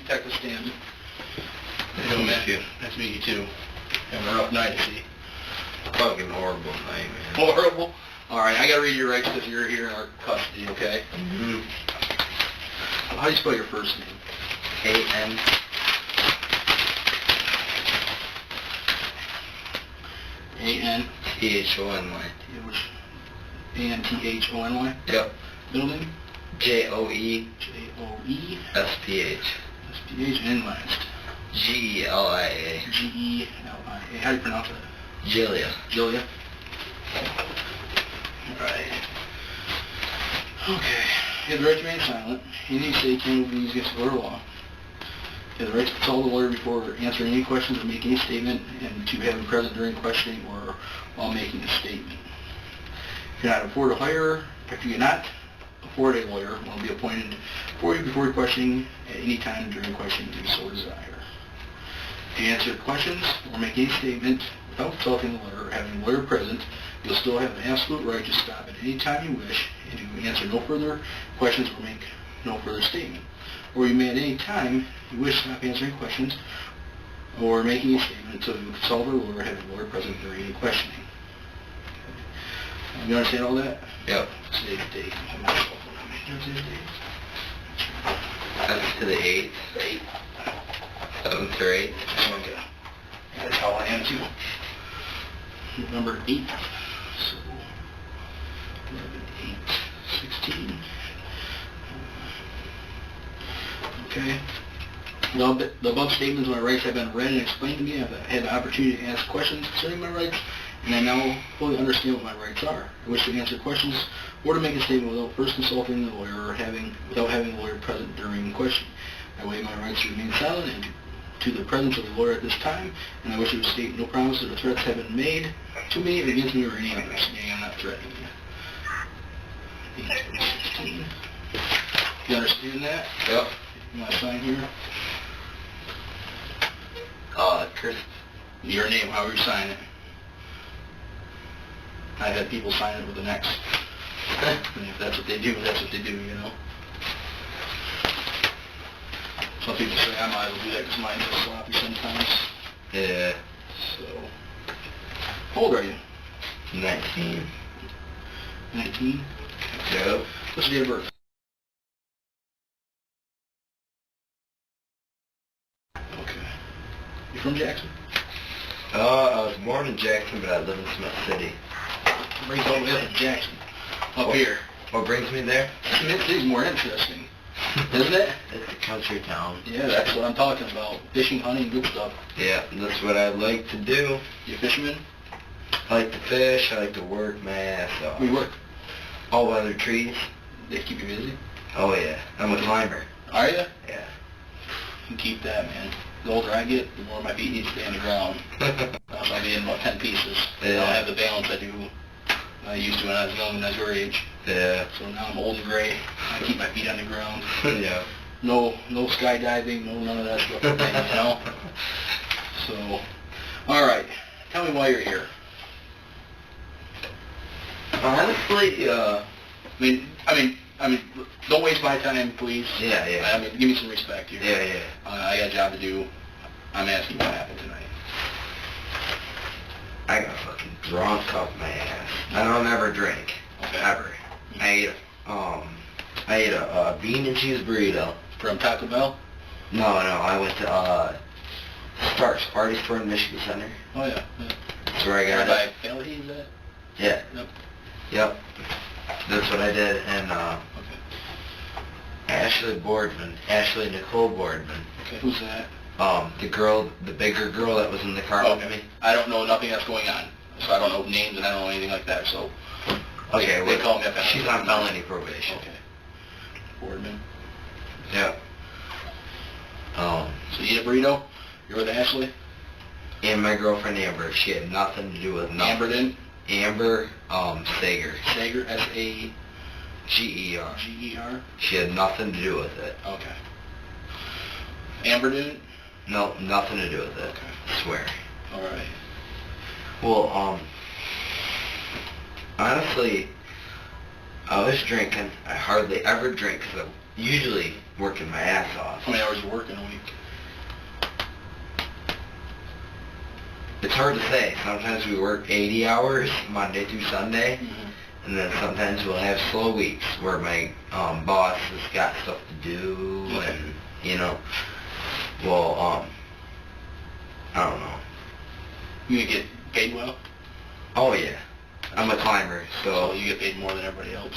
Detective Stanton. Nice to meet you. Nice to meet you too. Having a rough night, I see. Fucking horrible night, man. Horrible? Alright, I gotta read your rights because you're here in our custody, okay? Mm-hmm. How do you spell your first name? A-N. A-N? T-H-O-N-Y. A-N-T-H-O-N-Y? Yep. Middle name? J-O-E. J-O-E. S-P-H. S-P-H and last. G-E-L-I-A. G-E-L-I-A. How do you pronounce that? Gelia. Gelia? Alright. Okay. You have the right to remain silent. Anything you say can be used against the order of law. You have the right to consult the lawyer before answering any questions or making any statement, and to have him present during questioning or while making a statement. If you cannot afford a lawyer, one will be appointed for you before questioning at any time during questioning if you so desire. If you answer questions or make any statement without consulting the lawyer or having a lawyer present, you'll still have an absolute right to stop at any time you wish and to answer no further questions or make no further statement. Or you may at any time you wish stop answering questions or making a statement until you consult a lawyer or have a lawyer present during any questioning. You understand all that? Yep. Today's date. That's to the 8th. 8. 7th or 8th. Okay. That's how I am too. November 8th. So, 11/8/16. Okay. The above statements of my rights have been read and explained to me. I've had the opportunity to ask questions concerning my rights, and I now fully understand what my rights are. I wish to answer questions or to make a statement without first consulting the lawyer or without having the lawyer present during questioning. I waive my rights to remain silent and to the presence of the lawyer at this time, and I wish to state no promises or threats have been made to me or against me or any others. Meaning I'm not threatening you. 8/16. You understand that? Yep. You want to sign here? Chris. Your name, however you sign it. I've had people sign it with an X. And if that's what they do, that's what they do, you know. Some people say I might as well do that because mine is sloppy sometimes. Yeah. So, how old are you? 19. 19? Yep. What's your date of birth? Okay. You from Jackson? I was born in Jackson, but I live in Smith City. Brings all the way up to Jackson. Up here. What brings me there? Smith City's more interesting, isn't it? It's a country town. Yeah, that's what I'm talking about. Fishing, hunting, good stuff. Yeah, that's what I like to do. You a fisherman? I like to fish, I like to work my ass off. We work. All weather trees. They keep you busy? Oh yeah, I'm a climber. Are you? Yeah. You keep that, man. The older I get, the more my feet need to stay on the ground. I'll be in about 10 pieces. Yeah. I don't have the balance I used to when I was young and I was your age. Yeah. So now I'm old and gray. I keep my feet on the ground. Yeah. No skydiving, none of that stuff, you know? So, alright. Tell me why you're here. Honestly, I mean, don't waste my time, please. Yeah, yeah. I mean, give me some respect here. Yeah, yeah. I got a job to do. I'm asking what happened tonight. I got fucking drunk off my ass. I don't ever drink. Okay. Ever. I ate a bean and cheese burrito. From Taco Bell? No, I went to Stark's Party Store in Michigan Center. Oh yeah. That's where I got by it. Galia, is that? Yeah. Yep. Yep. That's what I did. And Okay. Ashley Nicole Boardman. Okay. Who's that? The bigger girl that was in the car with me. I don't know nothing that's going on, so I don't know names and I don't know anything like that. So. Okay. They call me up. She's on felony probation. Okay. Boardman. Yep. So you eat a burrito? You're with Ashley? And my girlfriend Amber. She had nothing to do with nothing. Amber didn't? Amber, Sager. Sager, S-A... G-E-R. G-E-R? She had nothing to do with it. Okay. Amber didn't? No, nothing to do with it. Okay. I swear. Alright. Well, honestly, I was drinking. I hardly ever drink because usually working my ass off. How many hours you work in a week? It's hard to say. Sometimes we work 80 hours, Monday through Sunday, Mm-hmm. and then sometimes we'll have slow weeks where my boss has got stuff to do, Okay. and, you know, well, I don't know. You get paid well? Oh, yeah. I'm a climber, So so, you get paid more than everybody else?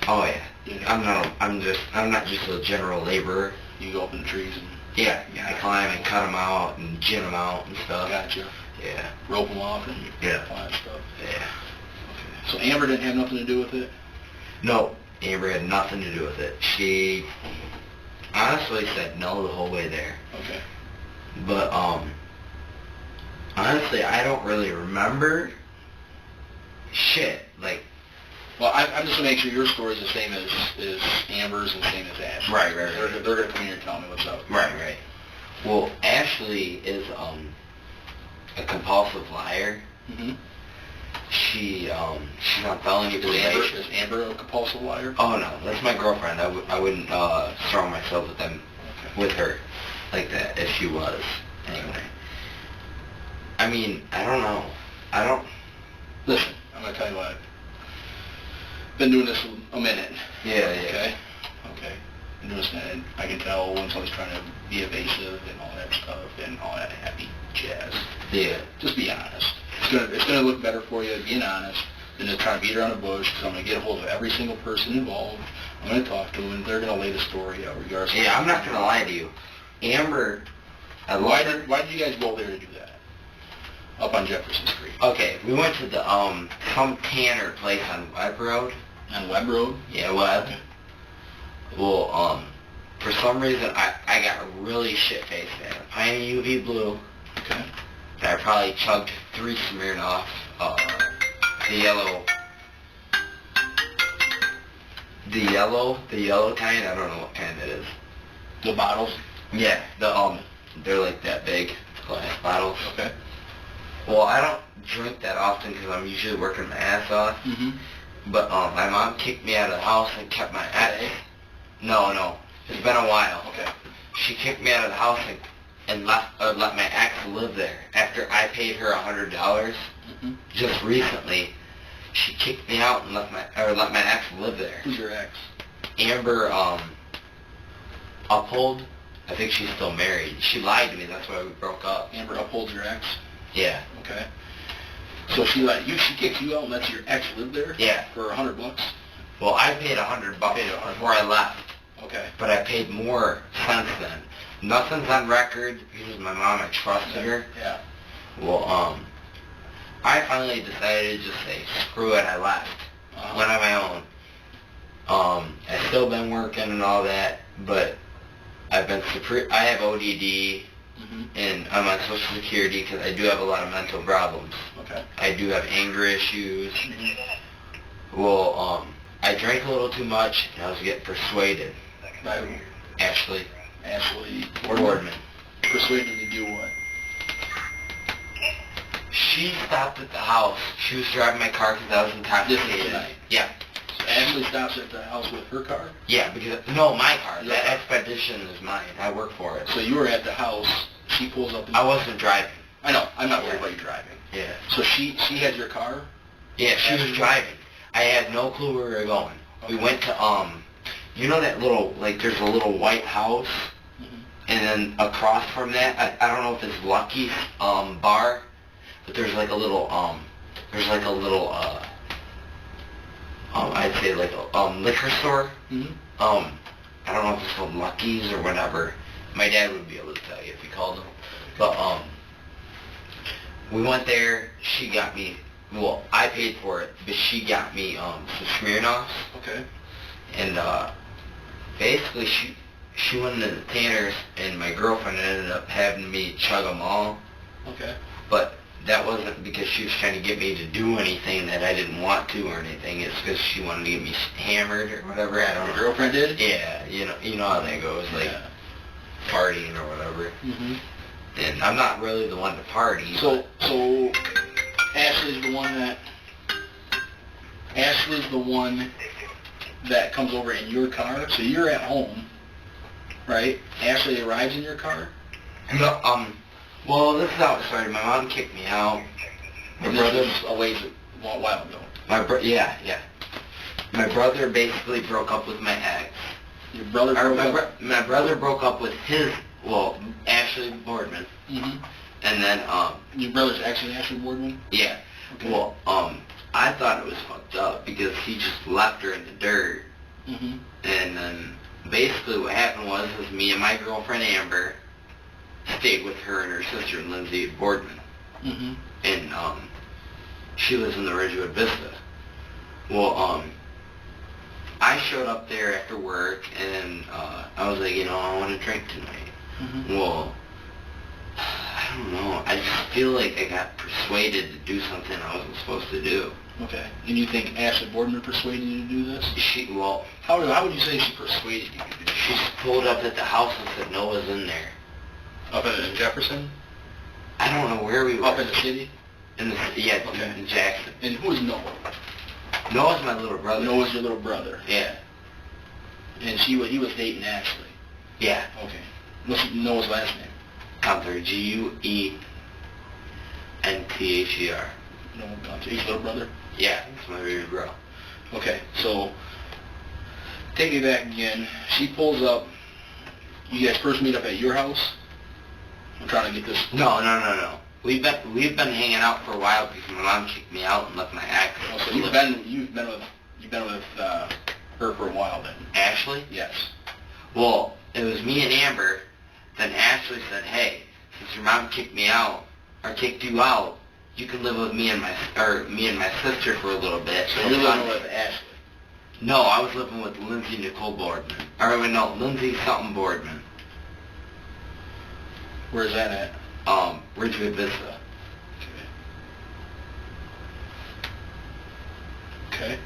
oh, yeah. Yeah. I'm not just a general laborer. You go up in the trees and... Yeah, I climb and cut them out and gin them out and stuff. Gotcha. Yeah. Rope them off and Yeah. all that stuff. Yeah. Okay. So Amber didn't have nothing to do with it? No, Amber had nothing to do with it. She honestly said no the whole way there. Okay. But, honestly, I don't really remember shit. Like, Well, I'm just going to make sure your story's the same as Amber's and the same as Ashley's. Right. They're going to come here and tell me what's up. right. Well, Ashley is, a compulsive liar. Mm-hmm. She's on felony probation. Is Amber a compulsive liar? Oh, no, that's my girlfriend. I wouldn't, surround myself with them, with her, like that, if she was, anyway. I mean, I don't know. Listen, I'm going to tell you what. Been doing this a minute. Yeah. Okay? Been doing this a minute. I can tell when someone's trying to be evasive and all that stuff and all that happy jazz. Yeah. Just be honest. It's gonna look better for you being honest than to try to beat around the bush, because I'm going to get a hold of every single person involved. I'm going to talk to them, and they're going to lay the story out regardless. Yeah, I'm not going to lie to you. Amber, Why did you guys go there to do that? Up on Jefferson Street. Okay, we went to the, some tanner place on Webb Road. On Webb Road? Yeah, Webb. Well, for some reason, I got really shit-faced at a pint of UV blue. Okay. And I probably chugged 3 Smirnoff, the yellow kind, I don't know what kind it is. The bottles? Yeah, they're like that big, glass bottles. Okay. Well, I don't drink that often because I'm usually working my ass off. Mm-hmm. But my mom kicked me out of the house and kept my ex. No, it's been a while. Okay. She kicked me out of the house and let my ex live there after I paid her $100. Mm-hmm. Just recently, she kicked me out and let my ex live there. Who's your ex? Amber Uphold. I think she's still married. She lied to me. That's why we broke up. Amber upholds your ex? Yeah. Okay. So she kicks you out and lets your ex live there? Yeah. For $100? Well, I paid $100 before I left. Okay. But I paid more since then. Nothing's on record because my mom, I trusted her. Yeah. Well, I finally decided to just say, screw it, I left. Went on my own. I've still been working and all that, but I have ODD, and I'm on Social Security because I do have a lot of mental problems. Okay. I do have anger issues. Well, I drank a little too much, and I was getting persuaded. By who? Ashley Boardman. Persuaded to do what? She stopped at the house. She was driving my car because I was intoxicated. Tonight? Yeah. So Ashley stops at the house with her car? Yeah, because, no, my car. Your That car. Expedition is mine. I work for it. So you were at the house, she pulls up... I wasn't driving. I know, I'm not worried about you driving. Yeah. So she had your car? Yeah, she was driving. I had no clue where we were going. Okay. We went to, you know that little, like, there's a little white house, and then across from that, I don't know if it's Lucky's, bar, but there's like a little, I'd say like a, liquor store. I don't know if it's called Lucky's or whatever. My dad would be able to tell you if he called them. But, we went there, she got me, well, I paid for it, but she got me, some Smirnoffs. Okay. And, basically she went into the Tanners, and my girlfriend ended up having me chug them all. Okay. But that wasn't because she was trying to get me to do anything that I didn't want to or anything. It's because she wanted to get me hammered or whatever. I don't know. Your girlfriend did? Yeah, you know how that goes, like partying or whatever. And I'm not really the one to party. So Ashley's the one that comes over in your car. So you're at home, right? Ashley arrives in your car. No, well, this is how it started. My mom kicked me out. My brother was a while ago. Yeah. My brother basically broke up with my ex. Your brother broke up? My brother broke up with Ashley Boardman. Mm-hmm. And then, your brother's actually Ashley Boardman? Yeah. Okay. Well, I thought it was fucked up because he just left her in the dirt. Mm-hmm. And then, basically what happened was me and my girlfriend Amber stayed with her and her sister Lindsay Boardman. Mm-hmm. And, she lives in the Ridgewood Vista. Well, I showed up there after work, and I was like, I want to drink tonight. Mm-hmm. Well, I don't know. I just feel like I got persuaded to do something I wasn't supposed to do. Okay. And you think Ashley Boardman persuaded you to do this? How would you say she persuaded you to do this? She pulled up at the house and said no one's in there. Up in Jefferson? I don't know where we were. Up in the city? Okay. In Jackson. And who's Noah? Noah's my little brother. Noah's your little brother? Yeah. And he was dating Ashley? Yeah. Okay. What's Noah's last name? Gunther. Guenther. Noah Gunther. He's your little brother? Yeah, that's my baby bro. Okay, so take me back again. She pulls up. You guys first meet up at your house? I'm trying to get this... No. We've been hanging out for a while because my mom kicked me out and left my ex. Oh, so you've been with her for a while then? Ashley? Yes. Well, it was me and Amber. Then Ashley said, "Hey, since your mom kicked me out or kicked you out, you can live with me and my sister for a little bit." So you're living with Ashley? No, I was living with Lindsay Nicole Boardman. Lindsay something Boardman. Where's that at? Ridgewood Vista. Okay.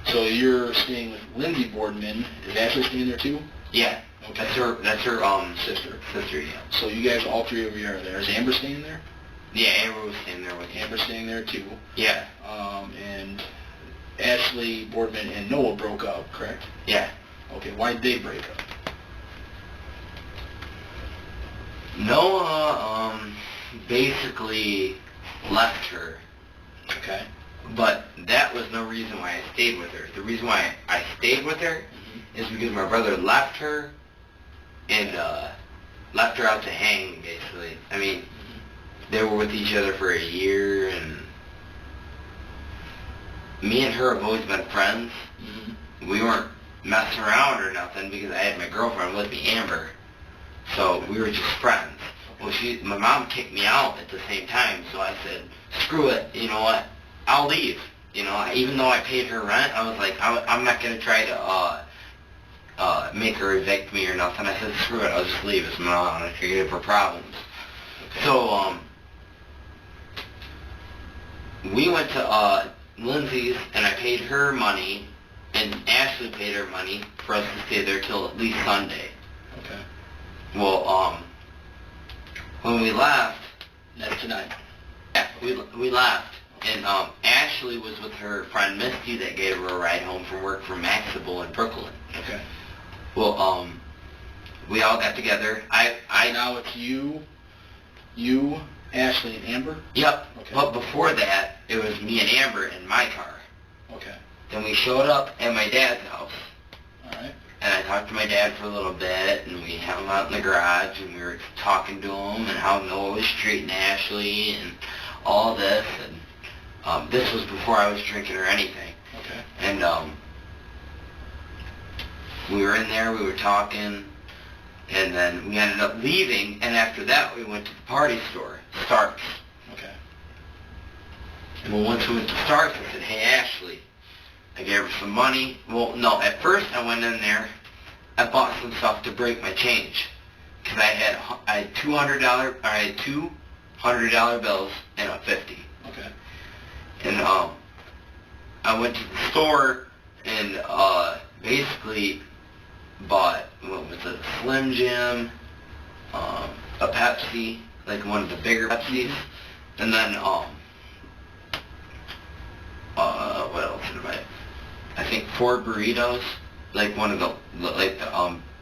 So you're staying with Lindsay Boardman. Is Ashley staying there too? Yeah. Okay. That's her sister. Sister, yeah. So you guys, all three of you are there. Is Amber staying there? Yeah, Amber was staying there with me. Amber's staying there too. Yeah. And Ashley Boardman and Noah broke up, correct? Yeah. Okay. Why did they break up? Noah basically left her. Okay. But that was no reason why I stayed with her. The reason why I stayed with her is because my brother left her and left her out to hang, basically. I mean, they were with each other for a year, and me and her have always been friends. Mm-hmm. We weren't messing around or nothing because I had my girlfriend with me, Amber. So we were just friends. Well, my mom kicked me out at the same time, so I said, screw it, you know what, I'll leave. Even though I paid her rent, I was like, I'm not going to try to make her evict me or nothing. I said, screw it, I'll just leave. It's not going to give her problems. Okay. So, we went to Lindsay's, and I paid her money, and Ashley paid her money for us to stay there till at least Sunday. Okay. Well, when we left... That's tonight. Yeah, we left, and Ashley was with her friend Misty that gave her a ride home from work from Maxable in Brooklyn. Okay. Well, we all got together. Now it's you, Ashley, and Amber? Yep. Okay. But before that, it was me and Amber in my car. Okay. Then we showed up at my dad's house. All right. And I talked to my dad for a little bit, and we hung out in the garage, and we were talking to him, and how Noah was treating Ashley, and all this, and this was before I was drinking or anything. Okay. And we were in there, we were talking, and then we ended up leaving, and after that we went to the party store, Stark's. Okay. And once we went to Stark's, I said, "Hey, Ashley." I gave her some money. Well, no, at first I went in there, I bought some stuff to break my change. Because I had two $100 bills and a 50. Okay. And I went to the store and basically bought, what was it, a Slim Jim, a Pepsi, like one of the bigger Pepsis, and then what else did I buy? I think 4 burritos, like one of the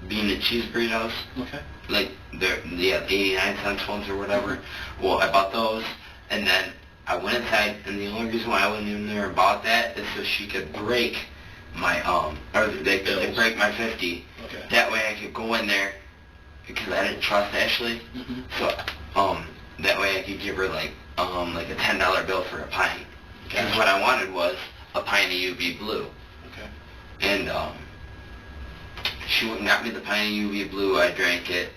bean and cheese burritos. Okay. Like the 89 cents ones or whatever. Well, I bought those, and then I went inside, and the only reason why I went in there and bought that is so she could break my or they break my 50. Okay. That way I could go in there because I didn't trust Ashley. Mm-hmm. So that way I could give her like a $10 bill for a pint. Because Gotcha. what I wanted was a pint of UV blue. Okay. And she went and got me the pint of UV blue. I drank it.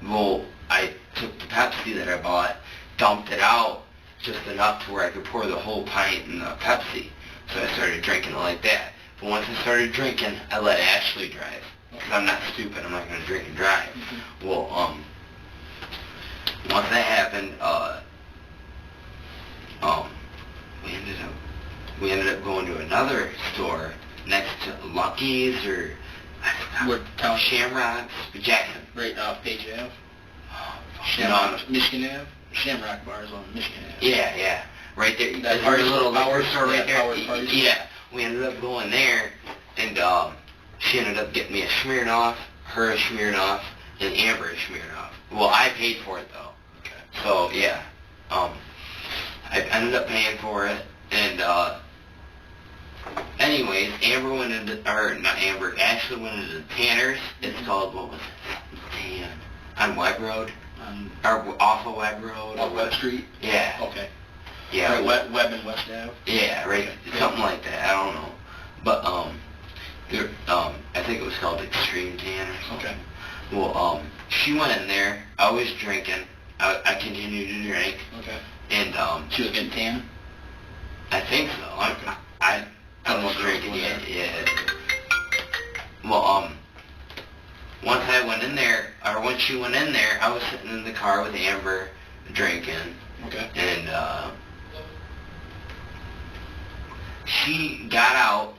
Well, I took the Pepsi that I bought, dumped it out just enough to where I could pour the whole pint in the Pepsi. So I started drinking it like that. But once I started drinking, I let Ashley drive. Because I'm not stupid. I'm not going to drink and drive. Mm-hmm. Well, once that happened, we ended up going to another store next to Lucky's or What town? Shamrocks, Jackson. Right off Page Ave. No, Michigan Ave. Shamrock Bar is on Michigan Ave. yeah, right there. That There's a little Power liquor store right there. Power Yeah, we ended up going there, and she ended up getting me a Smirnoff, her a Smirnoff, and Amber a Smirnoff. Well, I paid for it though. Okay. So yeah, I ended up paying for it, and anyways, Amber went into, or not Amber, Ashley went into Tanner's. It's called, what was it? Tan. On Webb Road? Or off of Webb Road? On Webb Street? Yeah. Okay. Yeah. Right, Webb and West Ave? Yeah, right. Okay. Something like that. I don't know. But, I think it was called Extreme Tan or something. Okay. Well, she went in there. I was drinking. I continued to drink. Okay. And, She was getting tan? I think so. I wasn't drinking yet. Yeah. Well, once I went in there, or when she went in there, I was sitting in the car with Amber, drinking. Okay. And, she got out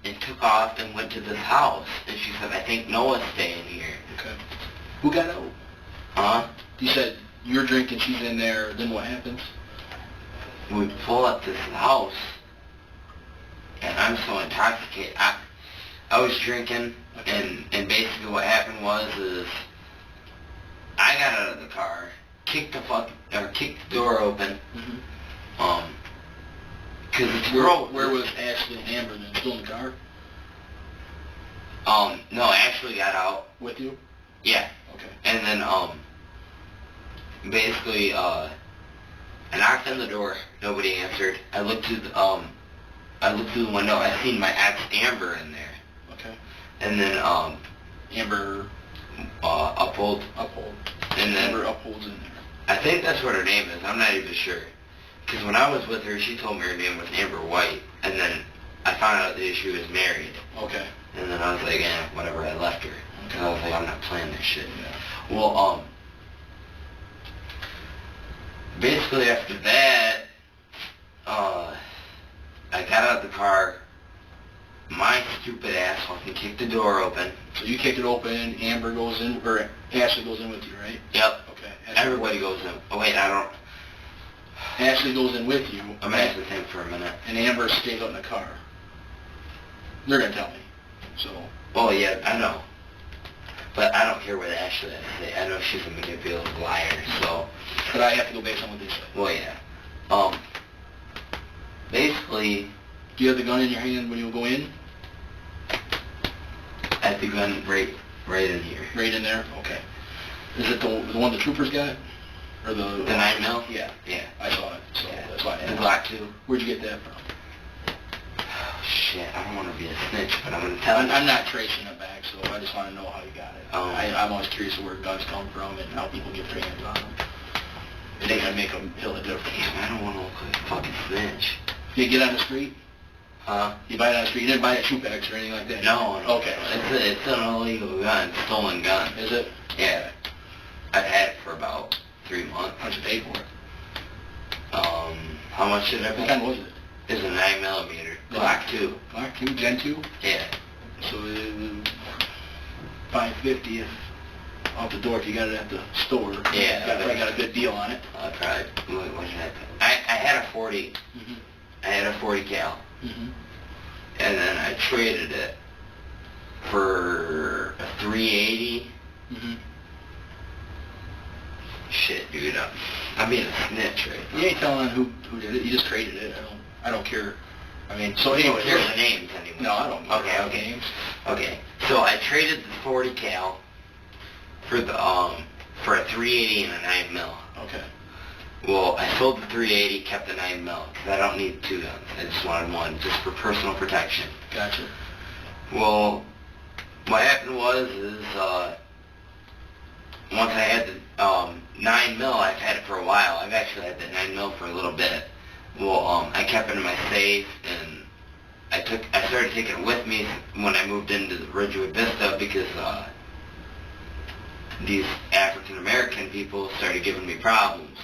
and took off and went to this house. And she said, I think Noah's staying here. Okay. Who got out? Huh? You said you're drinking, she's in there, then what happens? We pull up this house, and I'm so intoxicated. I was drinking, Okay. and basically what happened was I got out of the car, kicked the door open, Mm-hmm. cause it's gross. Where was Ashley and Amber then? Still in the car? No, I actually got out. With you? Yeah. Okay. And then, basically, I knocked on the door. Nobody answered. I looked through the window. I seen my ex Amber in there. Okay. And then, Amber Uphold. And then, Amber Uphold's in there. I think that's what her name is. I'm not even sure. Because when I was with her, she told me her name was Amber White. And then I found out that she was married. Okay. And then I was like, whatever, I left her. Because I was like, I'm not playing this shit. Yeah. Well, basically after that, I got out of the car. My stupid ass fucking kicked the door open. So you kick it open, Amber goes in, or Ashley goes in with you, right? Yep. Okay. Everybody goes in. Oh wait, I don't. Ashley goes in with you. I'm gonna have to think for a minute. And Amber stays out in the car. They're gonna tell me. So. Oh yeah, I know. But I don't care what Ashley has to say. I know she's a manipulative liar, so. But I have to go based on what they say. Well, yeah. Basically, Do you have the gun in your hand when you go in? I had the gun right in here. Right in there? Okay. Is it the one the troopers got? Or the 9mm? Yeah. Yeah. I saw it, so Yeah. that's why I The asked. Glock 2. Where'd you get that from? Oh, shit, I don't want to be a snitch, but I'm going to tell you. I'm not tracing it back, so I just want to know how you got it. Oh. I'm always curious where guns come from and how people get their hands on them. They can make them feel a difference. Damn, I don't want to look like a fucking snitch. Did you get on the street? Huh? You buy it on the street? You didn't buy it at shoe packs or anything like that? No. Okay. It's an illegal gun, stolen gun. Is it? Yeah. I've had it for about 3 months. How'd you pay for it? How much did I pay? What kind was it? It's a 9mm. Glock 2. Glock 2, Gen 2? Yeah. So $550 if off the door if you got it at the store. Yeah. Probably got a good deal on it. I probably, what did I pay? I had a 40. Mm-hmm. I had a 40 cal. Mm-hmm. and then I traded it for a 380. Mm-hmm. Shit, dude, I'm being a snitch right now. You ain't telling who did it. You just traded it. I don't care. I mean, so You anyway. don't care the names anymore. No, I don't care Okay, the okay. names. Okay, so I traded the 40 cal for the for a 380 and a 9 mil. Okay. Well, I sold the 380, kept the 9 mil because I don't need two guns. I just wanted one, just for personal protection. Gotcha. Well, what happened was once I had the 9 mil, I've had it for a while. I've actually had that 9 mil for a little bit. Well, I kept it in my safe, and I started taking it with me when I moved into the Ridgewood Vista because these African American people started giving me problems.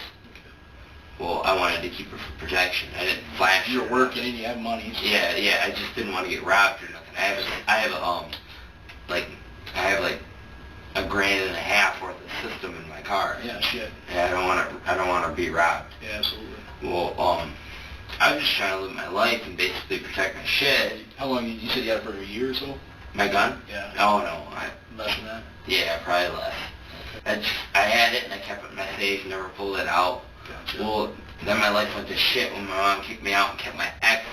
Well, I wanted to keep it for protection. I didn't flash. You're working and you have money. So. Yeah. I just didn't want to get robbed or nothing. I have like $1.5 grand worth of system in my car. Yeah, shit. And I don't want to be robbed. Yeah, absolutely. Well, I was just trying to live my life and basically protect my shit. How long? You said you had it for a year or so? My gun? Yeah. Oh no, Less than that. yeah, probably less. Okay. I had it and I kept it in my safe, never pulled it out. Gotcha. Well, then my life went to shit when my mom kicked me out and kept my ex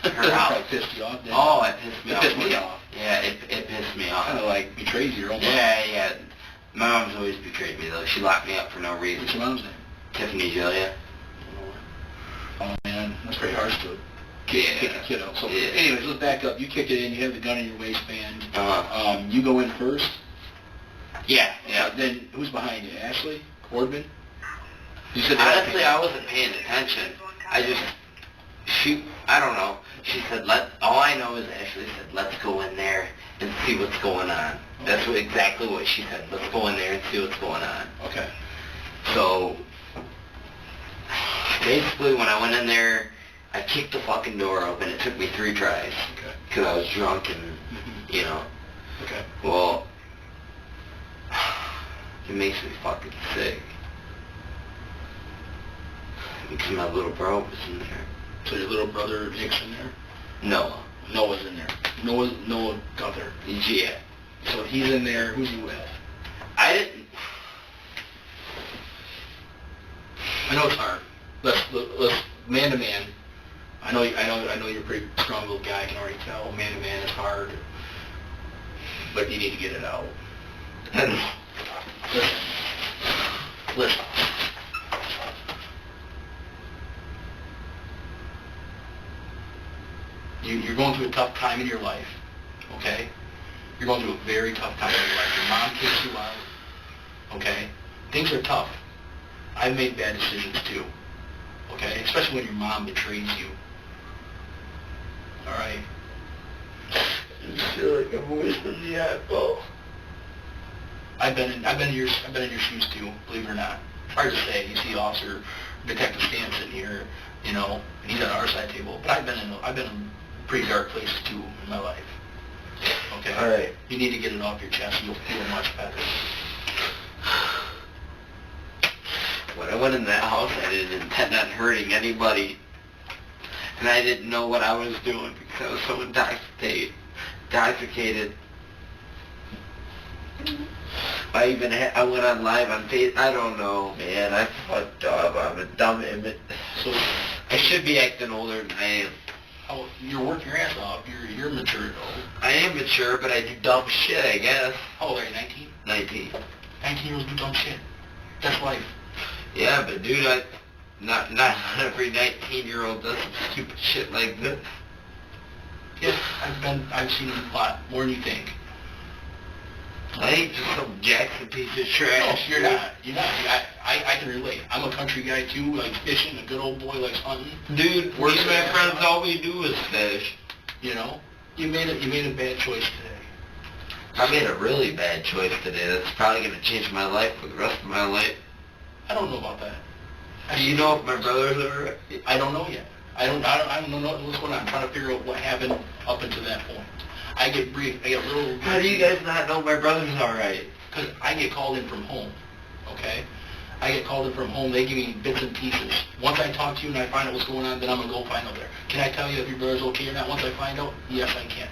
in her house. That pissed you off, didn't it? Oh, it pissed me It off. pissed me off. Yeah, it pissed me off. Kind of like betrays your own mom. Yeah. My mom's always betrayed me though. She locked me up for no reason. What's your mom's name? Tiffany Gelia. Oh man, that's pretty harsh to kick a kid out. So, anyways, let's back up. You kick it in. You have the gun in your waistband. You go in first. Yeah. Then who's behind you? Ashley? Boardman? You said honestly, I wasn't paying attention. I don't know. She said, all I know is Ashley said, let's go in there and see what's going on. That's exactly what she said. Let's go in there and see what's going on. Okay. So, basically, when I went in there, I kicked the fucking door open. It took me 3 tries. Okay. Because I was drunk and, Okay. Well, it makes me fucking sick. Because my little bro was in there. So your little brother Nick's in there? Noah. Noah's in there. Noah Gunther. Yeah. So he's in there. Who's he with? I didn't... I know it's hard. Let's man to man. I know you're a pretty strong little guy. I can already tell. Man to man is hard, but you need to get it out. Listen. You're going through a tough time in your life, okay? You're going through a very tough time in your life. Your mom kicks you out, okay? Things are tough. I've made bad decisions too, okay? Especially when your mom betrays you. All right? I feel like I'm always in the apple. I've been in your shoes too, believe it or not. Hard to say. You see Officer Detective Stan sitting here, and he's at our side table. But I've been in pretty dark places too in my life. Okay. All right. You need to get it off your chest. You'll feel much better. When I went in that house, I didn't intend on hurting anybody. And I didn't know what I was doing because I was so intoxicated. I went on live on Facebook. I don't know, man. I fucked up. I'm a dumb image. So I should be acting older than I am. you're working your ass off. You're mature though. I am mature, but I do dumb shit, I guess. How old are you? 19? 19. 19-year-olds do dumb shit. That's life. Yeah, but dude, not every 19-year-old does some stupid shit like this. Yeah, I've seen a lot more than you think. I ain't just some Jackson piece of No, trash. you're not. I can relate. I'm a country guy too, like fishing. A good old boy likes hunting. Dude, me and my friends, all we do is fish. You made a bad choice today. I made a really bad choice today. That's probably going to change my life for the rest of my life. I don't know about that. Do you know if my brother's alright? I don't know yet. I don't know what's going on. I'm trying to figure out what happened up until that point. I get briefed. I get How do you guys not know my brother's alright? Because I get called in from home, okay? I get called in from home. They give me bits and pieces. Once I talk to you and I find out what's going on, then I'm going to go find out there. Can I tell you if your brother's okay or not once I find out? Yes, I can.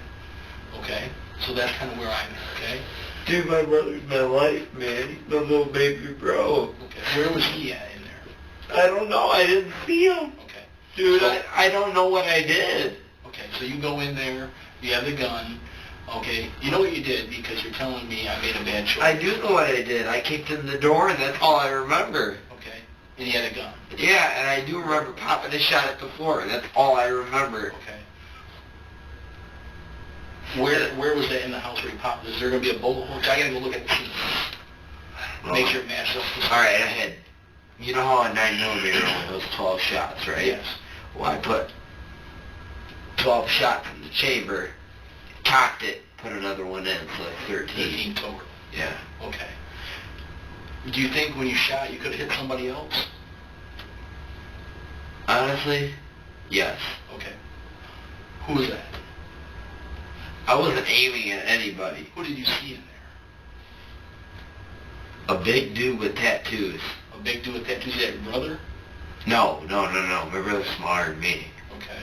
Okay? So that's kind of where I'm at, okay? Dude, my brother's my life, man. He's my little baby bro. Okay. Where was he at in there? I don't know. I didn't see him. Okay. Dude, So, I don't know what I did. okay, so you go in there, you have the gun, okay? You know what you did because you're telling me I made a bad choice. I do know what I did. I kicked in the door, and that's all I remember. Okay. And you had a gun. Yeah, and I do remember popping a shot at the floor, and that's all I remember. Okay. Where was that in the house where you popped? Is there going to be a bullet hole? I got to go look at the scene. Make sure it matches up. All right, I had, you know how a 9mm only goes 12 shots, right? Yes. Well, I put 12 shots in the chamber, cocked it, put another one in, so like 13. 13 total. Yeah. Okay. Do you think when you shot you could have hit somebody else? Honestly, yes. Okay. Who was that? I wasn't aiming at anybody. Who did you see in there? A big dude with tattoos. A big dude with tattoos? Is that your brother? No. My brother's smaller than me. Okay.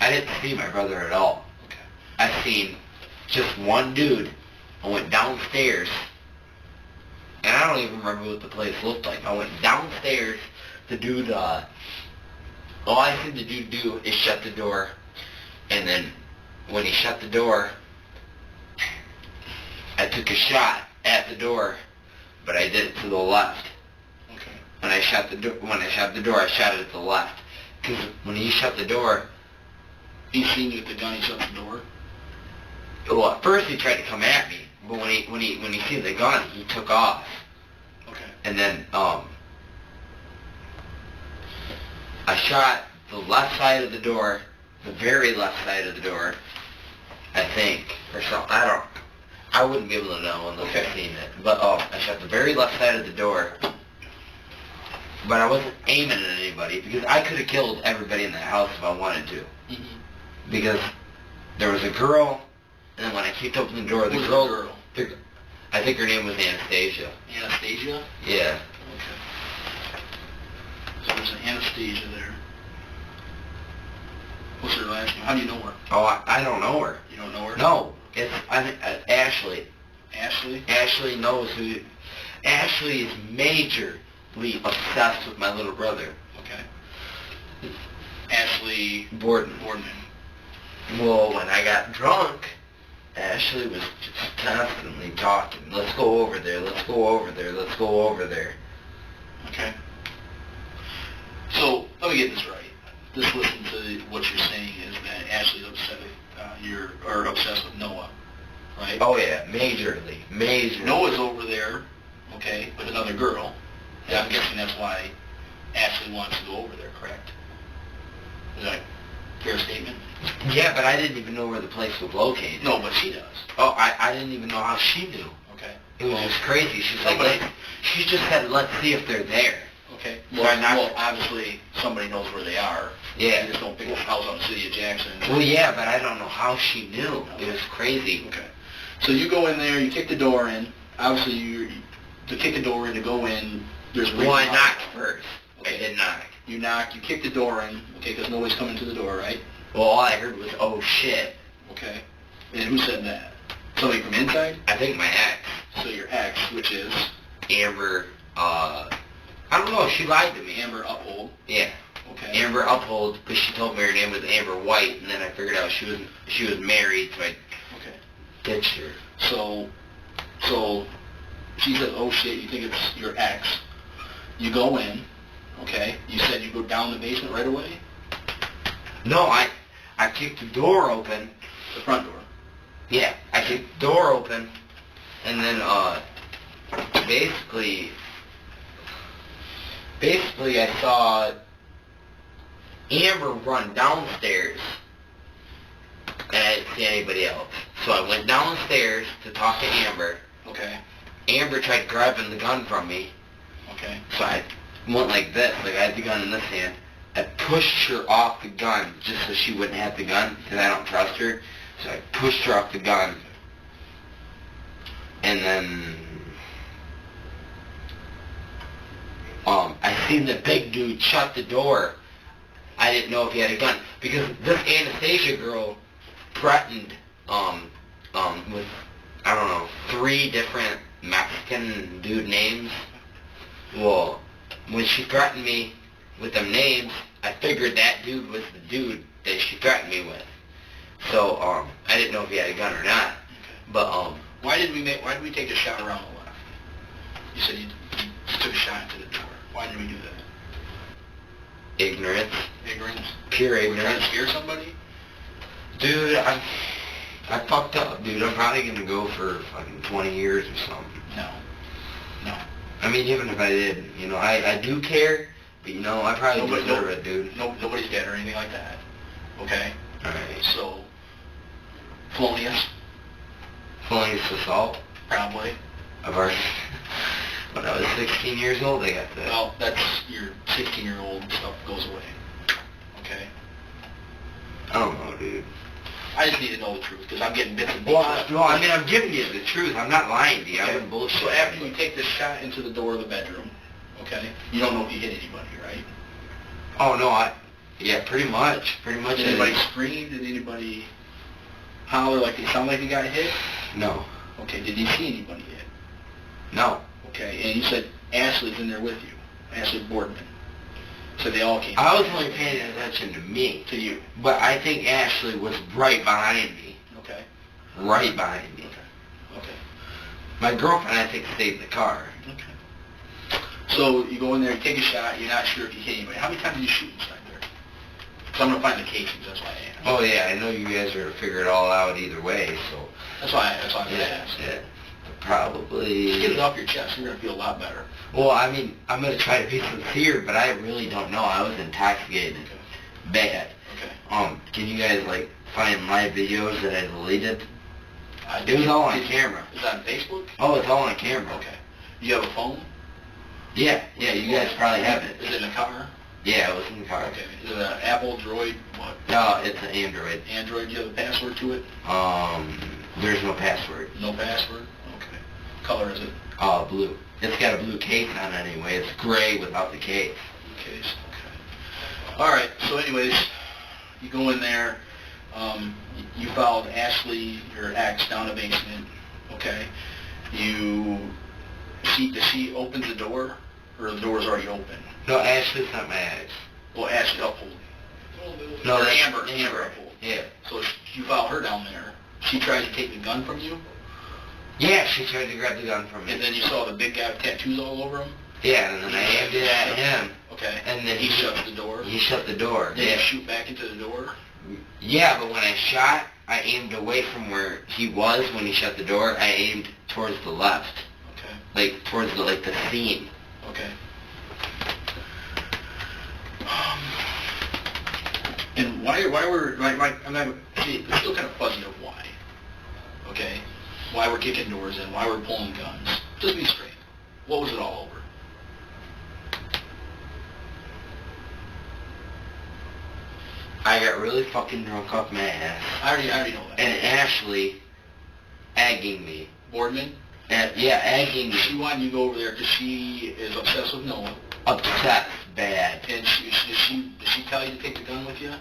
I didn't see my brother at all. Okay. I seen just one dude. I went downstairs, and I don't even remember what the place looked like. I went downstairs. The dude, all I seen the dude do is shut the door, and then when he shut the door, I took a shot at the door, but I did it to the left. Okay. When I shut the door, I shot it at the left. Because when he shut the door, He seen you with the gun. He shut the door. well, at first he tried to come at me, but when he seen the gun, he took off. Okay. And then I shot the left side of the door, the very left side of the door, I think, or something. I wouldn't be able to know unless Okay. I've seen it. But I shot the very left side of the door, but I wasn't aiming at anybody because I could have killed everybody in the house if I wanted to. Mm-hmm. Because there was a girl, and then when I kicked open the door, Who's the girl? I think her name was Anastasia. Anastasia? Yeah. Okay. So there's an Anastasia there. What's her last name? How do you know her? Oh, I don't know her. You don't know her? No, it's I think Ashley. Ashley? Ashley knows who. Ashley is majorly obsessed with my little brother. Okay. Ashley Borden. Boardman. Well, when I got drunk, Ashley was just constantly talking. Let's go over there. Let's go over there. Let's go over there. Okay. So let me get this right. Just listen to what you're saying is that Ashley's upset with obsessed with Noah, right? Oh yeah, majorly. Noah's over there, okay, with another girl. And I'm guessing that's why Ashley wants to go over there, correct? Is that a fair statement? Yeah, but I didn't even know where the place was located. No, but she does. Oh, I didn't even know how she knew. Okay. It was just crazy. She's Somebody- like, she just said, let's see if they're there. Okay. So I knocked- Well, obviously somebody knows where they are. Yeah. You just don't pick up a house on the city of Jackson. Well, yeah, but I don't know how she knew. It was crazy. Okay. So you go in there, you kick the door in. Obviously, to kick the door in, to go in, there's a reason Well, I why. knocked first. Okay. I did knock. You knock, you kick the door in, okay, because nobody's coming to the door, right? Well, all I heard was, oh shit. Okay. And who said that? Somebody from inside? I think my ex, So your ex, which is Amber, I don't know, she lied to me. Amber Uphold. Yeah. Okay. Amber Uphold, because she told me her name was Amber White, and then I figured out she was married, so I Okay. ditched her. So she says, oh shit, you think it's your ex. You go in, okay? You said you go down the basement right away? No, I kicked the door open. The front door. Yeah, I kicked the door open, and then basically I saw Amber run downstairs, and I didn't see anybody else. So I went downstairs to talk to Amber. Okay. Amber tried grabbing the gun from me, Okay. so I went like this, like I had the gun in this hand. I pushed her off the gun just so she wouldn't have the gun, because I don't trust her. So I pushed her off the gun, and then seen the big dude shut the door. I didn't know if he had a gun. Because this Anastasia girl threatened, with, I don't know, 3 different Mexican dude names. Well, when she threatened me with them names, I figured that dude was the dude that she threatened me with. So, I didn't know if he had a gun or not. But, why did we take a shot around the left? You said you took a shot into the door. Why did we do that? ignorance. Ignorance? Pure We're trying ignorance. to scare somebody? Dude, I fucked up, dude. I'm probably gonna go for fucking 20 years or something. No. No. I mean, even if I did, you know, I do care, but you know, I probably deserve it, dude. Nobody's dead or anything like that. Okay? Alright. So, felonious, Felonious assault probably. of our... When I was 16 years old, I got that. Well, that's your 16-year-old stuff goes away. Okay? I don't know, dude. I just need to know the truth, because I'm getting bits and pieces. Well, I mean, I'm giving you the truth. I'm not lying to you. I wouldn't bullshit. So after you take this shot into the door of the bedroom, okay, you don't know if you hit anybody, right? Oh, no, yeah, pretty much. Pretty much. Did anybody scream? Did anybody holler like they sound like they got hit? No. Okay, did you see anybody hit? No. Okay, and you said Ashley's in there with you. Ashley Boardman. So they all came. I was only paying attention to me. To you. But I think Ashley was right behind me. Okay. Right behind me. Okay. Okay. My girlfriend, I think, stayed in the car. Okay. So you go in there, you take a shot, you're not sure if you hit anybody. How many times did you shoot inside there? Because I'm going to find the casings, that's why I asked. Oh, yeah, I know you guys are going to figure it all out either way, so... That's why I'm going to Yeah, ask. yeah. Probably... Just get it off your chest, you're going to feel a lot better. Well, I mean, I'm going to try to be sincere, but I really don't know. I was intoxicated. Okay. Bad. Okay. Can you guys, like, find my videos that I deleted? I It was all on camera. Is that on Facebook? Oh, it's all on camera. Okay. You have a phone? Yeah, you guys probably have it. Is it in the car? Yeah, it was in the car. Okay. Is it an Apple, Droid, what? No, it's an Android. Android, do you have a password to it? There's no password. No password? Okay. Color is it? Blue. It's got a blue case on it anyway. It's gray without the case. Case. Okay. All right. So, anyways, you go in there. You followed Ashley, your ex, down the basement. Okay. She opens the door, or the door's already open. No, Ashley's not my ex. Well, Ashley uphold. No, Or that's Amber Amber. uphold. Yeah. So you follow her down there. She tries to take the gun from you, Yeah, she tried to grab the gun from me. and then you saw the big guy with tattoos all over him. Yeah, and then I aimed it at him. Okay. And then he shuts the door. He shut the door. Then Yeah. you shoot back into the door. Yeah, but when I shot, I aimed away from where he was when he shut the door. I aimed towards the left. Okay. Like, towards the scene. Okay. And why were I'm not, see, it's still kind of fuzzy of why. Okay. Why we're kicking doors in? Why we're pulling guns? Just be straight. What was it all over? I got really fucking drunk off my ass. I already know that. And Ashley egging me. Boardman. Yeah, egging me. She wanted you to go over there because she is obsessed with Noah. Obsessed bad. And did she tell you to take the gun with you?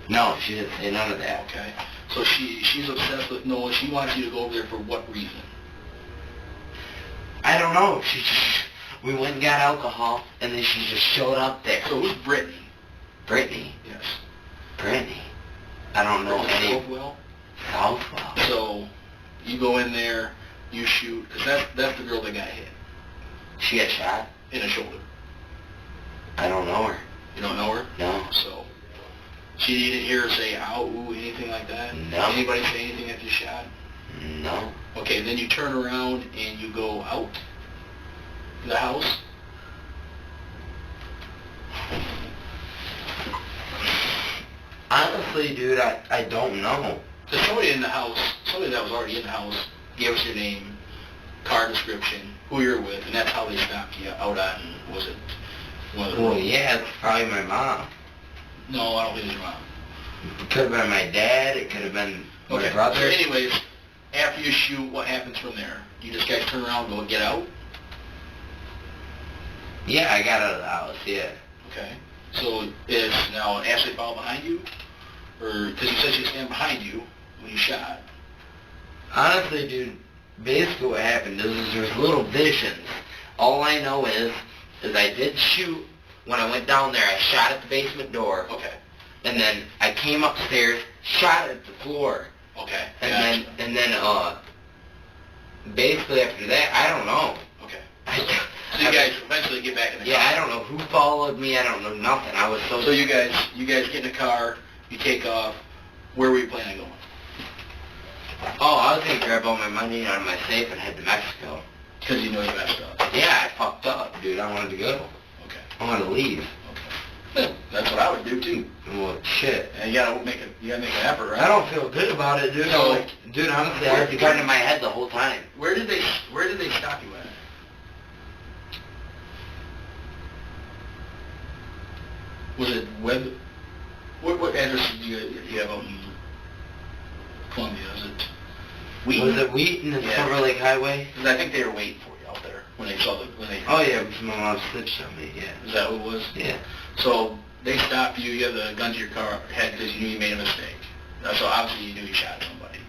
No, she didn't say none of that. Okay. So she's obsessed with Noah. She wants you to go over there for what reason? I don't know. We went and got alcohol, and then she just showed up there. So who's Britney? Britney. Yes. Britney. I don't know Britney any. Southwell? Southwell. So you go in there, you shoot, because that's the girl that got hit She got shot? in the shoulder. I don't know her. You don't know her? No. So you didn't hear her say ow, ooh, anything like that? No. Anybody say anything after you shot? No. Okay, then you turn around and you go out the house. Honestly, dude, I don't know. There's somebody in the house, somebody that was already in the house, gave us your name, car description, who you're with, and that's how they stopped you out on, was it one of the Well, roads? yeah, it's probably my mom. No, I don't think it was your mom. It could have been my dad. It could have been my Okay, brother. so anyways, after you shoot, what happens from there? You just guys turn around and go get out? Yeah, I got out of the house, yeah. Okay. So is now an Ashley followed behind you? Or, because you said she was standing behind you when you shot. Honestly, dude, basically what happened is there's little visions. All I know is I did shoot. When I went down there, I shot at the basement door. Okay. And then I came upstairs, shot at the floor. Okay. And then basically after that, I don't know. Okay. So you guys eventually get back in the car. Yeah, I don't know who followed me. I don't know nothing. I was so... So you guys get in the car, you take off. Where were you planning on going? Oh, I was going to grab all my money out of my safe and head to Mexico. Because you know you messed up. Yeah, I fucked up, dude. I wanted to go. Okay. I wanted to leave. Okay. That's what I would do too. Well, shit. And you gotta make an effort, right? I don't feel good about it, dude. No. Dude, honestly, I had the gun in my head the whole time. Where did they stop you at? Was it Webb? What address did you have out in Columbia? Is it Wheaton? Was it Wheaton and Silver Lake Highway? Because I think they were waiting for you out there when they saw when they... Oh yeah, because my mom snitched on me, yeah. Is that what it was? Yeah. So they stopped you, you have the gun to your head because you knew you made a mistake. So obviously you knew you shot somebody.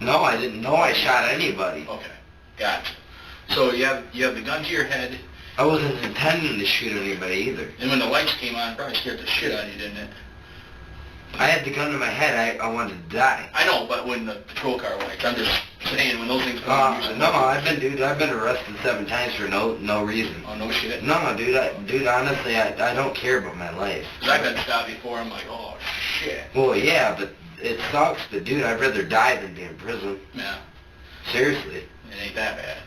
No, I didn't know I shot anybody. Okay, gotcha. So you have the gun to your head. I wasn't intending to shoot anybody either. And when the lights came on, it probably scared the shit out of you, didn't it? I had the gun to my head. I wanted to die. I know, but when the patrol car lights, I'm just saying when those things come on. No, I've been arrested 7 times for no reason. Oh, no shit? No, dude, honestly, I don't care about my life. Because I've been stopped before, I'm like, oh, shit. Well, yeah, but it sucks, but dude, I'd rather die than be in prison. Yeah. Seriously. It ain't that bad.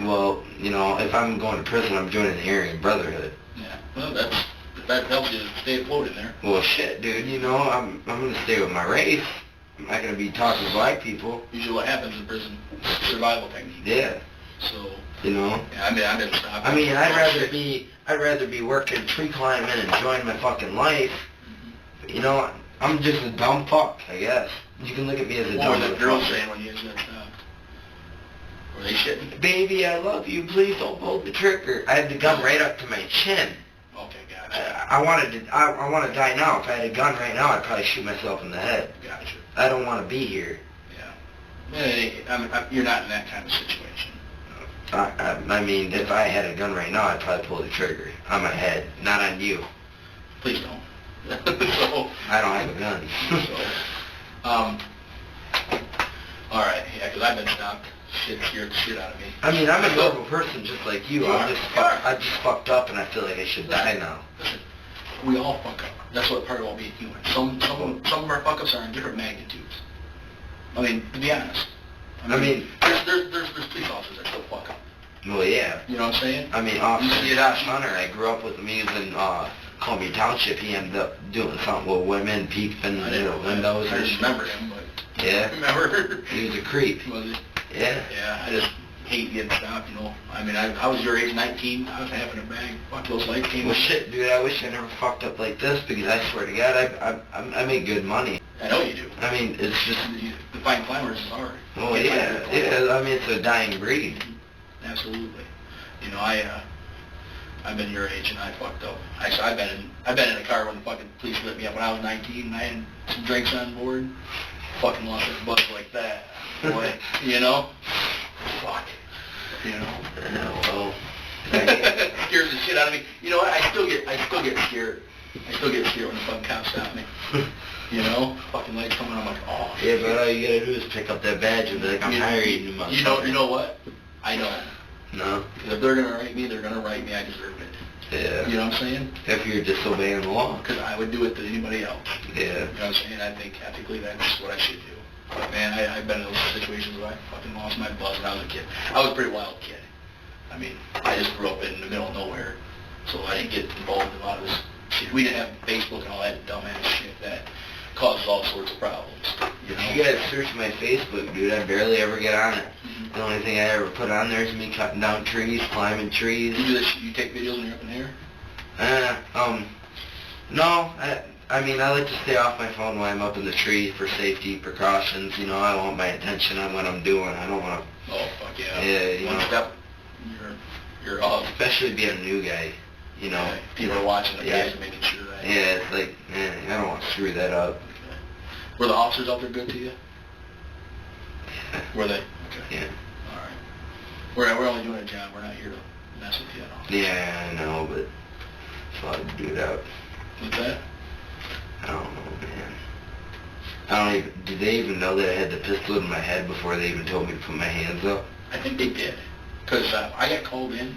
Well, you know, if I'm going to prison, I'm joining the Aryan Brotherhood. Yeah. Well, that helps you stay afloat in there. Well, shit, dude, you know, I'm going to stay with my race. I'm not going to be talking to black people. Usually what happens in prison, survival technique. Yeah. So, you know? Yeah, I've been stopped. I mean, I'd rather be working tree climbing and enjoying my fucking life. Mm-hmm. You know, I'm just a dumb fuck, I guess. You can look at me as a dumb fuck. What were the girls saying when you got stopped? Were they shitting? Baby, I love you. Please don't pull the trigger. I had the gun right up to my chin. Okay, gotcha. I want to die now. If I had a gun right now, I'd probably shoot myself in the head. Gotcha. I don't want to be here. Yeah. You're not in that kind of situation. I mean, if I had a gun right now, I'd probably pull the trigger on my head, not on you. Please don't. So, I don't have a gun. All right, yeah, because I've been stopped. Shit scared the shit out of me. I mean, I'm a normal person just like you. I just fucked up, and I feel like I should die now. Listen, we all fuck up. That's what part of all being human. Some of our fuck ups are in different magnitudes. I mean, to be honest. I mean, there's police officers that still fuck up. Well, yeah. You know what I'm saying? I mean, Officer Josh Hunter, I grew up with him. He was in Columbia Township. He ended up doing something with women, peeping in the windows. I just remember him, but... Yeah? Remember? He was a creep. Was he? Yeah. Yeah, I just hate getting stopped, you know. I mean, I was your age, 19. I was having a bag. Fuck, those lights came. Well, shit, dude, I wish I never fucked up like this because I swear to God, I make good money. I know you do. I mean, it's just... The fighting climbers is hard. Well, yeah. I mean, it's a dying breed. Absolutely. You know, I've been your age and I fucked up. I've been in a car when the fucking police lit me up when I was 19 and I had some drinks on board. Fucking lost their butts like that. Boy, you know? Fuck. You know? Well, scares the shit out of me. You know what? I still get scared. I still get scared when the fucking cops stop me. You know? Fucking lights coming, I'm like, oh shit. Yeah, but all you gotta do is pick up that badge and be like, I'm hiring you, motherfucker. You know what? I don't. No? If they're gonna write me, they're gonna write me. I deserve it. Yeah. You know what I'm saying? If you're disobeying the law. Because I would do it to anybody else. Yeah. You know what I'm saying? I think ethically that's what I should do. But man, I've been in those situations where I fucking lost my buzz when I was a kid. I was a pretty wild kid. I mean, I just grew up in the middle of nowhere. So I didn't get involved in a lot of this shit. We didn't have Facebook and all that dumbass shit that causes all sorts of problems. You know? You gotta search my Facebook, dude. I barely ever get on it. The only thing I ever put on there is me cutting down trees, climbing trees. You do this? You take videos when you're up in the air? No. I mean, I like to stay off my phone when I'm up in the tree for safety precautions. You know, I want my attention on what I'm doing. I don't want to... Oh, fuck yeah. Yeah, you One know. step, You're especially being a new guy, you know. Okay. People are watching the guys Yeah. and making sure that. Yeah, it's like, man, I don't want to screw that up. Okay. Were the officers out there good to you? Were they? Okay. Yeah. All right. We're only doing a job. We're not here to mess with you at all. Yeah, I know, but it's a lot to do it out. What's that? I don't know, man. I don't even, did they even know that I had the pistol in my head before they even told me to put my hands up? I think they did. Because I got called in,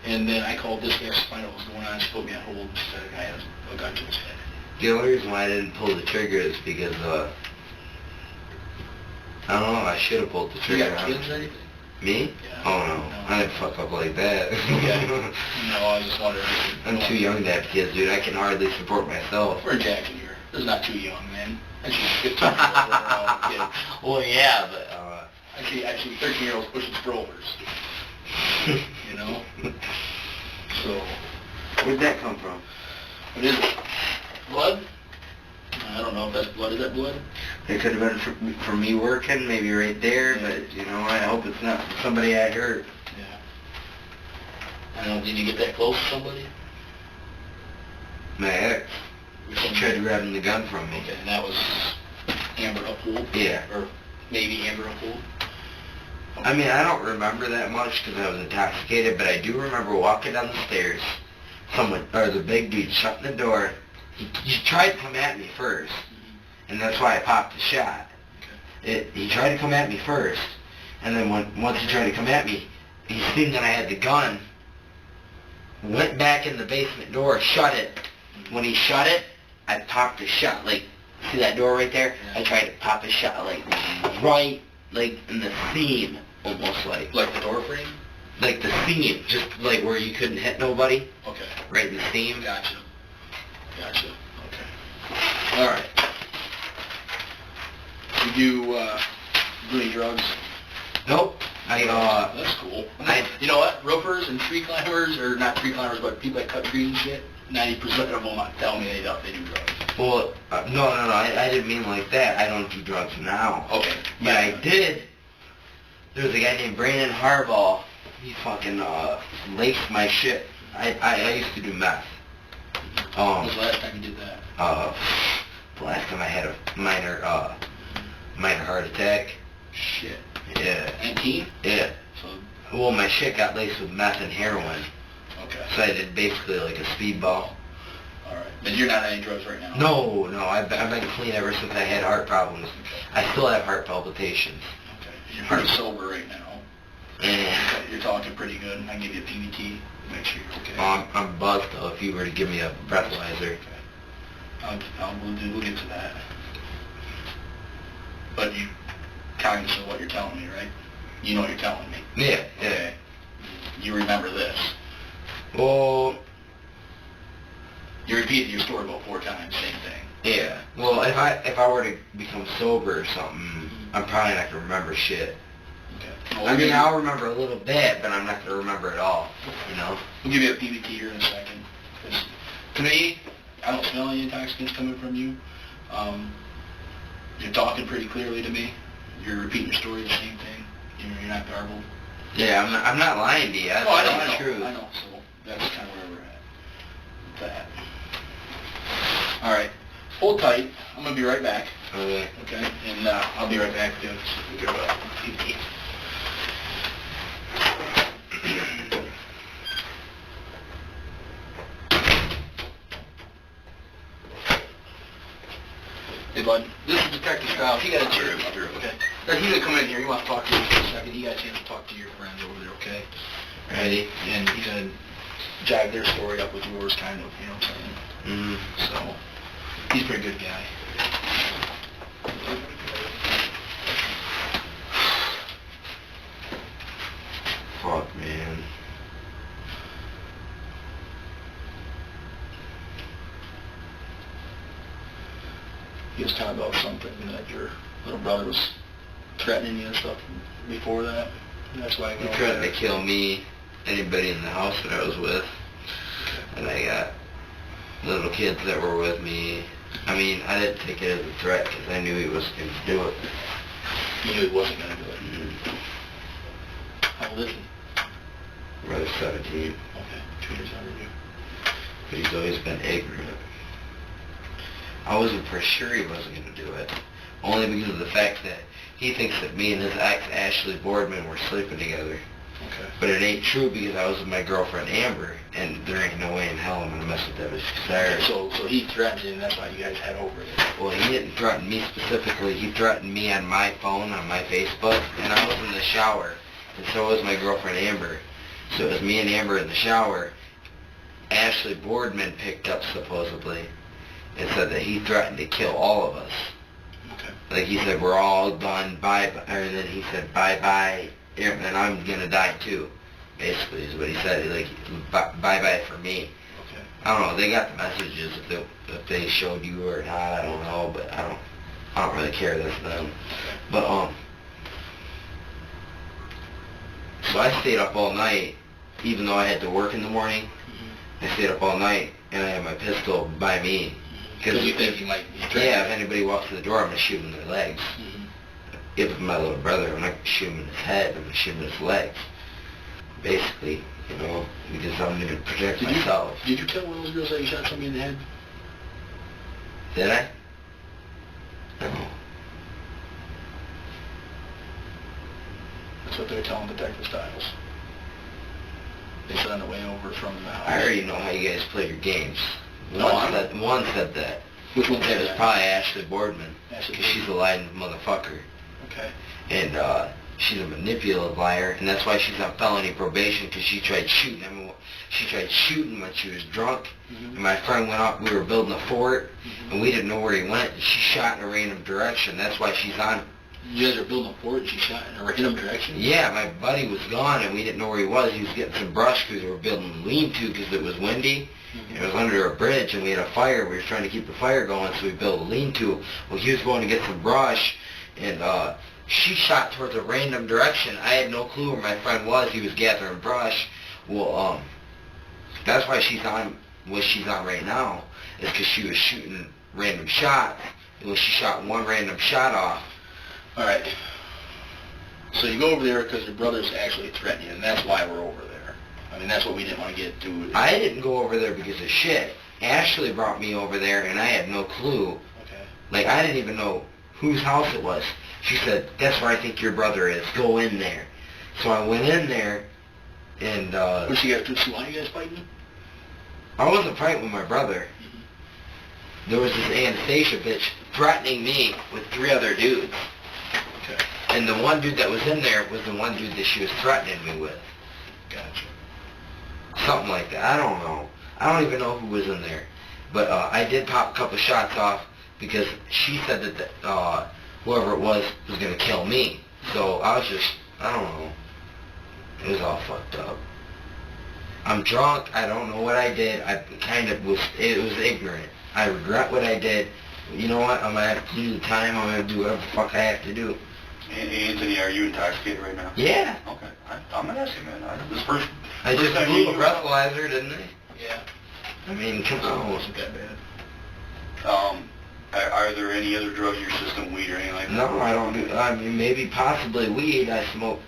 and then I called this guy to find out what was going on. She put me on hold and said a guy has a gun to his head. The only reason why I didn't pull the trigger is because, I don't know, I should have pulled the You trigger. got kids or anything? Me? Yeah. Oh no, I didn't fuck up like that. Okay. No, I was just wondering. I'm too young to have kids, dude. I can hardly support myself. We're jacking here. This is not too young, man. Actually, 15-year-olds kids. Well, yeah, but, Actually, 13-year-olds pushing strollers. You know? So, where'd that come from? what is it? Blood? I don't know if that's blood. Is that blood? It could have been for me working, maybe right there, Yeah. but, you know, I hope it's not somebody I hurt. Yeah. I don't know. Did you get that close to somebody? My ex. She tried grabbing the gun from me. Okay, and that was Amber Uphold? Yeah. Or maybe Amber Uphold? I mean, I don't remember that much because I was intoxicated, but I do remember walking down the stairs. The big dude shutting the door. He tried to come at me first, and that's why I popped the shot. Okay. He tried to come at me first, and then once he tried to come at me, he seen that I had the gun, went back in the basement door, shut it. When he shut it, I popped a shot, like, see that door right there? Yeah. I tried to pop a shot, like, right, like, in the seam, almost like. Like the door frame? Like the seam, just like where you couldn't hit nobody, Okay. right in the seam. Gotcha. Gotcha. Okay. All right. Did you do any drugs? Nope. That's cool. You know what? Roofers and tree climbers, or not tree climbers, but people that cut trees and shit, 90% of them tell me they do drugs. Well, no, I didn't mean like that. I don't do drugs now. Okay. But I did. There was a guy named Brandon Harbaugh. He fucking laced my shit. I used to do meth. When was the last time you did that? The last time I had a minor heart attack. Shit. Yeah. 19? Yeah. So, Well, my shit got laced with meth and heroin. okay. So I did basically like a speedball. All right. But you're not on any drugs right now? No, I've been clean ever since I had heart problems. I still have heart palpitations. Okay. You're pretty sober right now. Yeah. Okay, you're talking pretty good. I can give you a PBT. Make sure you're okay. I'm buzzed though. If you were to give me a breathalyzer. We'll get to that. But you cognizant of what you're telling me, right? You know what you're telling me. Yeah. Okay. You remember this. Well. You repeated your story about 4 times, same thing. Yeah. Well, if I were to become sober or something, I'm probably not gonna remember shit. Okay. I mean, I'll remember a little bit, but I'm not gonna remember it all. You know. We'll give you a PBT here in a second. 'Cause to me, I don't smell any intoxicants coming from you. You're talking pretty clearly to me. You're repeating your story, the same thing. You're not garbled. Yeah, I'm not lying to you. That's I the know. truth. I know. So that's kind of where we're at. With that. All right. Hold tight. I'm gonna be right back. Okay. Okay. And I'll be right back with you. We'll get a PBT. Hey, bud. This is Detective Styles. He got a chance. Okay. He's gonna come in here. He wants to talk to you for a second. He got a chance to talk to your friends over there. Okay. Ready? And he's gonna jive their story up with yours, kind of. You know what I'm saying? So he's a pretty good guy. Fuck, man. He was talking about something that your little brother was threatening you and stuff before that. And that's why He threatened to kill me, anybody in the house that I was with. And I got little kids that were with me. I mean, I didn't take it as a threat because I knew he was going to do it. You knew he wasn't going to do it. Mm-hmm. How old is he? brother's 17. Okay, 2 years younger than you. But he's always been ignorant. I wasn't for sure he wasn't going to do it. Only because of the fact that he thinks that me and his ex, Ashley Boardman, were sleeping together. Okay. But it ain't true because I was with my girlfriend Amber, and there ain't no way in hell I'm going to mess with that bitch. Okay, so he threatened you, and that's why you guys had over it. Well, he didn't threaten me specifically. He threatened me on my phone, on my Facebook, and I was in the shower, and so was my girlfriend Amber. So it was me and Amber in the shower. Ashley Boardman picked up, supposedly, and said that he threatened to kill all of us. Okay. Like, he said, we're all done, bye-bye, and then he said, bye-bye, and I'm gonna die too, basically, is what he said. Like, bye-bye for me. Okay. I don't know, they got the messages, if they showed you or not, I don't know, but I don't really care, that's them. But, so I stayed up all night, even though I had to work in the morning. I stayed up all night, and I had my pistol by me. Because you think you might be threatened? Yeah, if anybody walks to the door, I'm going to shoot him in their legs. If it's my little brother, I'm not going to shoot him in his head, I'm going to shoot him in his legs. Basically, you know, because I'm going to protect myself. Did you tell one of those girls that you shot somebody in the head? Did I? No. That's what they're telling Detective Styles. They said on the way over from the house. I already know how you guys play your games. No, One said that. Which one said It was that? probably Ashley Boardman. Ashley Because she's a lying motherfucker. Okay. And she's a manipulative liar, and that's why she's on felony probation, because she tried shooting him. She tried shooting when she was drunk, and my friend went up, we were building a fort, and we didn't know where he went, and she shot in a random direction. That's why she's on. You guys are building a fort and she shot in a random direction? Yeah, my buddy was gone, and we didn't know where he was. He was getting some brush because we were building a lean-to because it was windy. It was under a bridge, and we had a fire. We were trying to keep the fire going, so we built a lean-to. Well, he was going to get some brush, and she shot towards a random direction. I had no clue where my friend was. He was gathering brush. Well, that's why she's on what she's on right now, is because she was shooting random shots. And when she shot one random shot off. All right. So you go over there because your brother's actually threatening you, and that's why we're over there. I mean, that's what we didn't want to get to. I didn't go over there because of shit. Ashley brought me over there, and I had no clue. Okay. Like, I didn't even know whose house it was. She said, that's where I think your brother is. Go in there. So I went in there, and, What, so why are you guys fighting? I wasn't fighting with my brother. There was this Anastasia bitch threatening me with 3 other dudes. Okay. And the one dude that was in there was the one dude that she was threatening me with. Gotcha. Something like that. I don't know. I don't even know who was in there. But I did pop a couple shots off because she said that whoever it was going to kill me. So I was just, I don't know. It was all fucked up. I'm drunk. I don't know what I did. I kind of was, it was ignorant. I regret what I did. You know what? I'm going to have to do the time. I'm going to do whatever the fuck I have to do. Anthony, are you intoxicated right now? Yeah. Okay. I'm going to ask you, man. I just blew a breathalyzer, didn't I? Yeah. I mean, come on. It wasn't that bad. Are there any other drugs in your system, weed or anything like that? No, I don't do, I mean, maybe possibly weed. I smoked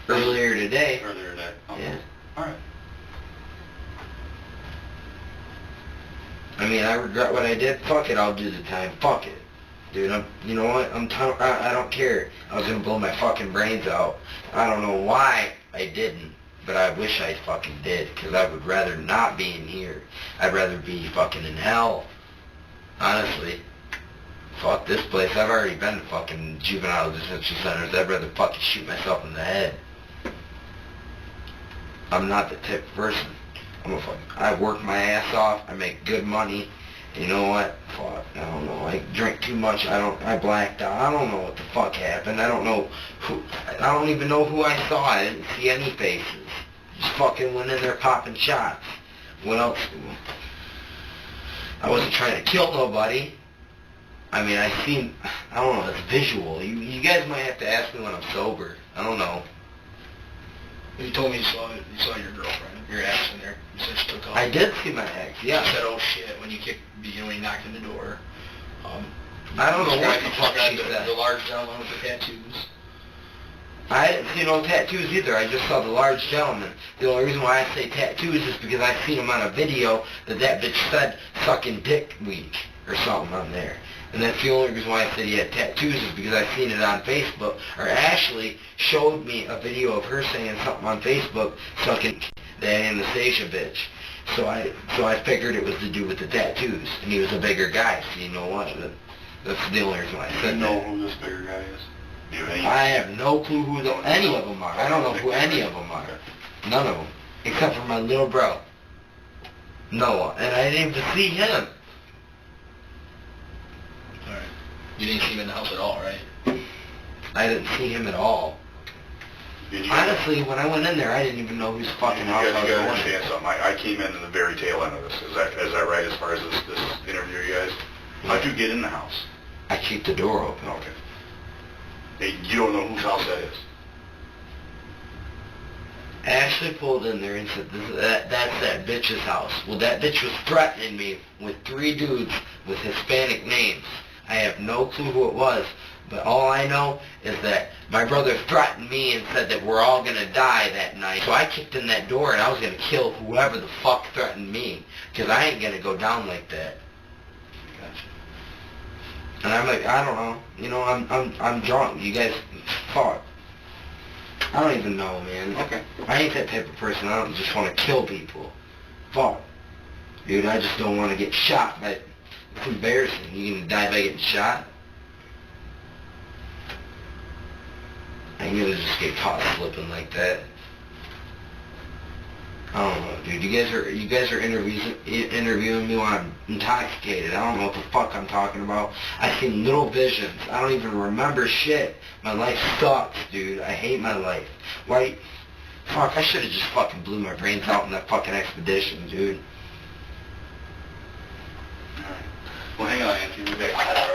earlier today. Earlier today? Okay. Yeah. All right. I mean, I regret what I did. Fuck it, I'll do the time. Fuck it. Dude, you know what? I don't care. I was gonna blow my fucking brains out. I don't know why I didn't, but I wish I fucking did, because I would rather not be in here. I'd rather be fucking in hell. Honestly. Fuck this place. I've already been to fucking juvenile detention centers. I'd rather fucking shoot myself in the head. I'm not the type of person. I work my ass off. I make good money. You know what? Fuck, I don't know. I drink too much. I blacked out. I don't know what the fuck happened. I don't know who. I don't even know who I saw. I didn't see any faces. Just fucking went in there popping shots. What else? I wasn't trying to kill nobody. I mean, I don't know. It's visual. You guys might have to ask me when I'm sober. I don't know. You told me you saw your girlfriend, your ex in there. You said she took off. I did see my ex, yeah. You said, oh shit, when you when you knocked on the door. I don't know what the fuck she the said. large gentleman with the tattoos. I didn't see no tattoos either. I just saw the large gentleman. The only reason why I say tattoos is because I seen him on a video that bitch said sucking dick week or something on there. And that's the only reason why I said he had tattoos is because I seen it on Facebook. Or Ashley showed me a video of her saying something on Facebook sucking that Anastasia bitch. So I figured it was to do with the tattoos. And he was a bigger guy, so you know what? That's the only reason why I said You know that. who this bigger guy is? Do you have any? I have no clue who any of them are. I don't know who any of them are. None of them. Except for my little bro. Noah. And I didn't even see him. Alright. You didn't see him in the house at all, right? I didn't see him at all. Did you- Honestly, when I went in there, I didn't even know whose fucking You house guys I was gotta going understand something. I came in the very tail end of this. Is that right as far as this interview, you guys? How'd you get in the house? I keep the door open. Okay. Hey, you don't know whose house that is? Ashley pulled in there and said, that's that bitch's house. Well, that bitch was threatening me with 3 dudes with Hispanic names. I have no clue who it was, but all I know is that my brother threatened me and said that we're all going to die that night. So I kicked in that door and I was going to kill whoever the fuck threatened me, because I ain't going to go down like that. Gotcha. And I'm like, I don't know. You know, I'm drunk. You guys, fuck. I don't even know, man. Okay. I ain't that type of person. I don't just want to kill people. Fuck. Dude, I just don't want to get shot. But it's embarrassing. You gonna die by getting shot? I'm gonna just get caught slipping like that. I don't know, dude. You guys are interviewing me while I'm intoxicated. I don't know what the fuck I'm talking about. I seen little visions. I don't even remember shit. My life sucks, dude. I hate my life. Why? Fuck, I should have just fucking blew my brains out in that fucking expedition, dude. All right. Well, hang on, Anthony. We'll be back.